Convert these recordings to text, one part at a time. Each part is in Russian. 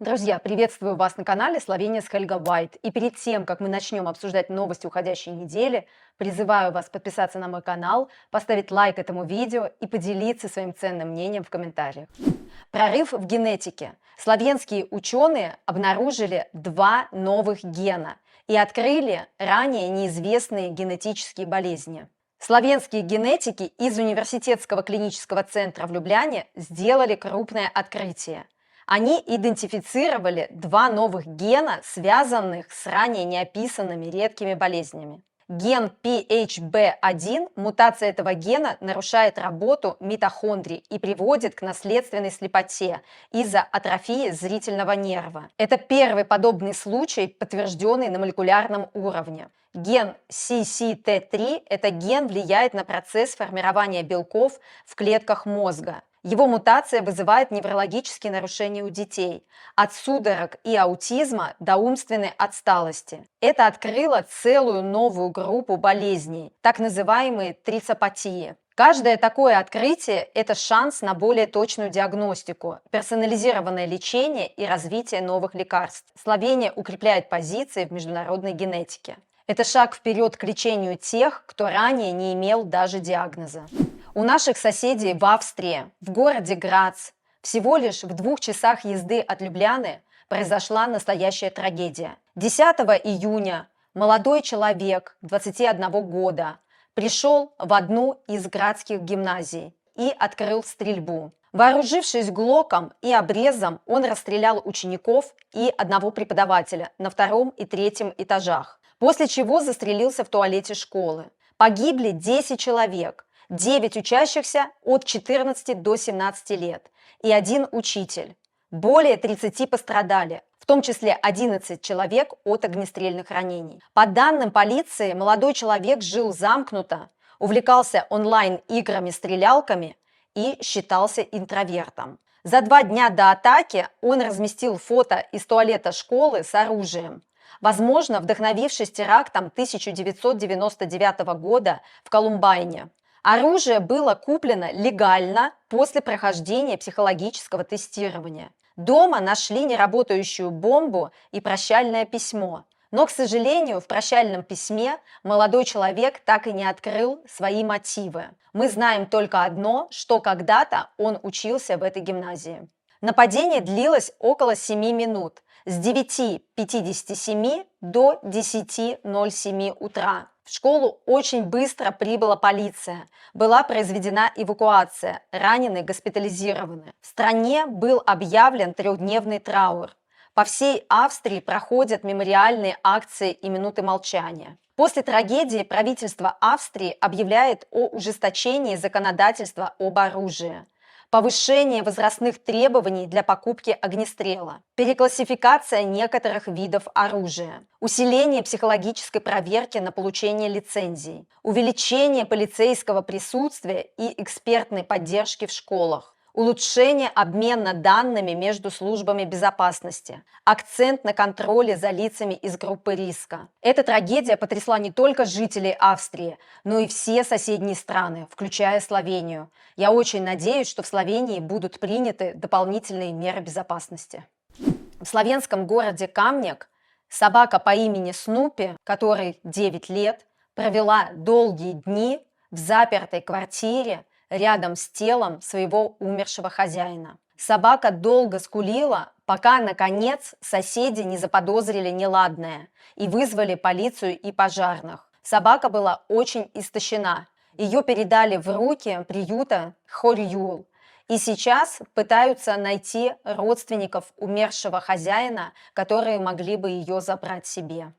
Друзья, приветствую вас на канале Словения с Хельга White. И перед тем, как мы начнем обсуждать новости уходящей недели, призываю вас подписаться на мой канал, поставить лайк этому видео и поделиться своим ценным мнением в комментариях. Прорыв в генетике. Словенские ученые обнаружили два новых гена и открыли ранее неизвестные генетические болезни. Словенские генетики из Университетского клинического центра в Любляне сделали крупное открытие. Они идентифицировали два новых гена, связанных с ранее неописанными редкими болезнями. Ген PHB1, мутация этого гена нарушает работу митохондрий и приводит к наследственной слепоте из-за атрофии зрительного нерва. Это первый подобный случай, подтвержденный на молекулярном уровне. Ген CCT3 – это ген влияет на процесс формирования белков в клетках мозга. Его мутация вызывает неврологические нарушения у детей, от судорог и аутизма до умственной отсталости. Это открыло целую новую группу болезней, так называемые трицепатии. Каждое такое открытие – это шанс на более точную диагностику, персонализированное лечение и развитие новых лекарств. Словения укрепляет позиции в международной генетике. Это шаг вперед к лечению тех, кто ранее не имел даже диагноза. У наших соседей в Австрии, в городе Грац, всего лишь в 2 часах езды от Любляны произошла настоящая трагедия. 10 июня молодой человек 21 года пришел в одну из градских гимназий и открыл стрельбу. Вооружившись глоком и обрезом, он расстрелял учеников и одного преподавателя на 2 и 3 этажах, после чего застрелился в туалете школы. Погибли 10 человек. 9 учащихся от 14 до 17 лет и 1 учитель. Более 30 пострадали, в том числе 11 человек от огнестрельных ранений. По данным полиции, молодой человек жил замкнуто, увлекался онлайн-играми-стрелялками и считался интровертом. За 2 дня до атаки он разместил фото из туалета школы с оружием, возможно, вдохновившись терактом 1999 года в Колумбайне. Оружие было куплено легально после прохождения психологического тестирования. Дома нашли неработающую бомбу и прощальное письмо. Но, к сожалению, в прощальном письме молодой человек так и не открыл свои мотивы. Мы знаем только одно, что когда-то он учился в этой гимназии. Нападение длилось около 7 минут, с 9:57 до 10:07 утра. В школу очень быстро прибыла полиция. Была произведена эвакуация, раненые госпитализированы. В стране был объявлен 3-дневный траур. По всей Австрии проходят мемориальные акции и минуты молчания. После трагедии правительство Австрии объявляет о ужесточении законодательства об оружии, повышение возрастных требований для покупки огнестрела, переклассификация некоторых видов оружия, усиление психологической проверки на получение лицензий, увеличение полицейского присутствия и экспертной поддержки в школах, улучшение обмена данными между службами безопасности, акцент на контроле за лицами из группы риска. Эта трагедия потрясла не только жителей Австрии, но и все соседние страны, включая Словению. Я очень надеюсь, что в Словении будут приняты дополнительные меры безопасности. В словенском городе Камнек собака по имени Снупи, которой 9 лет, провела долгие дни в запертой квартире рядом с телом своего умершего хозяина. Собака долго скулила, пока, наконец, соседи не заподозрили неладное и вызвали полицию и пожарных. Собака была очень истощена. Ее передали в руки приюта Хорьюл. И сейчас пытаются найти родственников умершего хозяина, которые могли бы ее забрать себе.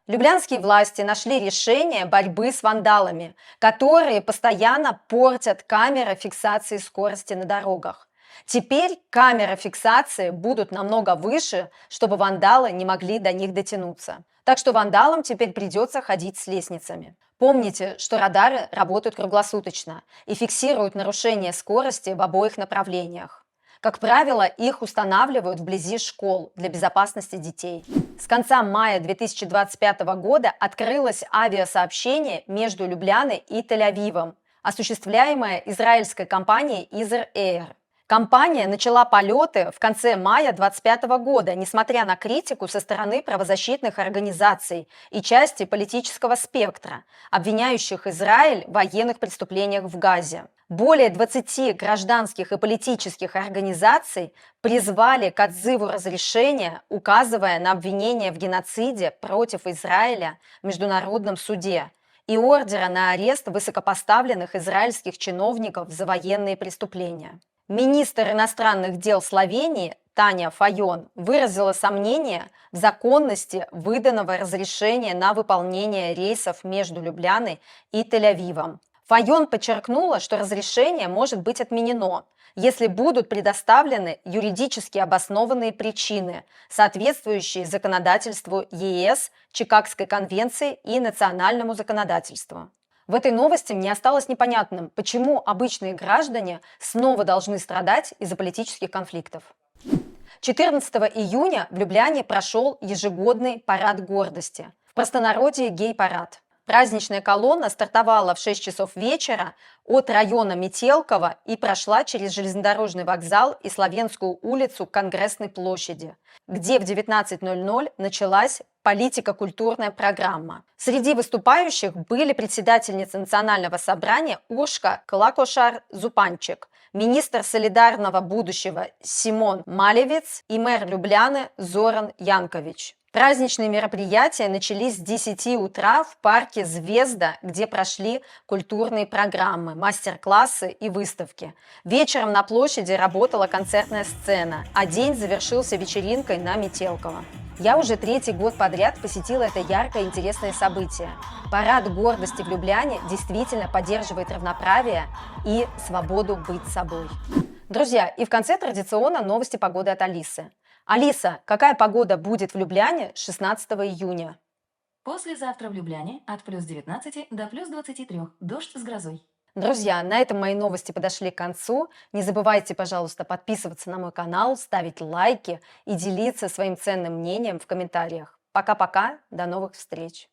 Люблянские власти нашли решение борьбы с вандалами, которые постоянно портят камеры фиксации скорости на дорогах. Теперь камеры фиксации будут намного выше, чтобы вандалы не могли до них дотянуться. Так что вандалам теперь придется ходить с лестницами. Помните, что радары работают круглосуточно и фиксируют нарушение скорости в обоих направлениях. Как правило, их устанавливают вблизи школ для безопасности детей. С конца мая 2025 года открылось авиасообщение между Любляной и Тель-Авивом, осуществляемое израильской компанией Israel Air. Компания начала полеты в конце мая 2025 года, несмотря на критику со стороны правозащитных организаций и части политического спектра, обвиняющих Израиль в военных преступлениях в Газе. Более 20 гражданских и политических организаций призвали к отзыву разрешения, указывая на обвинение в геноциде против Израиля в Международном суде и ордера на арест высокопоставленных израильских чиновников за военные преступления. Министр иностранных дел Словении Таня Файон выразила сомнение в законности выданного разрешения на выполнение рейсов между Любляной и Тель-Авивом. Файон подчеркнула, что разрешение может быть отменено, если будут предоставлены юридически обоснованные причины, соответствующие законодательству ЕС, Чикагской конвенции и национальному законодательству. В этой новости мне осталось непонятным, почему обычные граждане снова должны страдать из-за политических конфликтов. 14 июня в Любляне прошел ежегодный парад гордости, в простонародье гей-парад. Праздничная колонна стартовала в 6 часов вечера от района Метелково и прошла через железнодорожный вокзал и Славенскую улицу к Конгрессной площади, где в 19:00 началась политико-культурная программа. Среди выступающих были председательница Национального собрания Уршка Клакошар-Зупанчик, министр солидарного будущего Симон Малевец и мэр Любляны Зоран Янкович. Праздничные мероприятия начались с 10 утра в парке «Звезда», где прошли культурные программы, мастер-классы и выставки. Вечером на площади работала концертная сцена, а день завершился вечеринкой на Метелково. Я уже 3-й год подряд посетила это яркое и интересное событие. Парад гордости в Любляне действительно поддерживает равноправие и свободу быть собой. Друзья, и в конце традиционно новости погоды от Алисы. Алиса, какая погода будет в Любляне 16 июня? Послезавтра в Любляне от плюс 19 до плюс 23. Дождь с грозой. Друзья, на этом мои новости подошли к концу. Не забывайте, пожалуйста, подписываться на мой канал, ставить лайки и делиться своим ценным мнением в комментариях. Пока-пока, до новых встреч!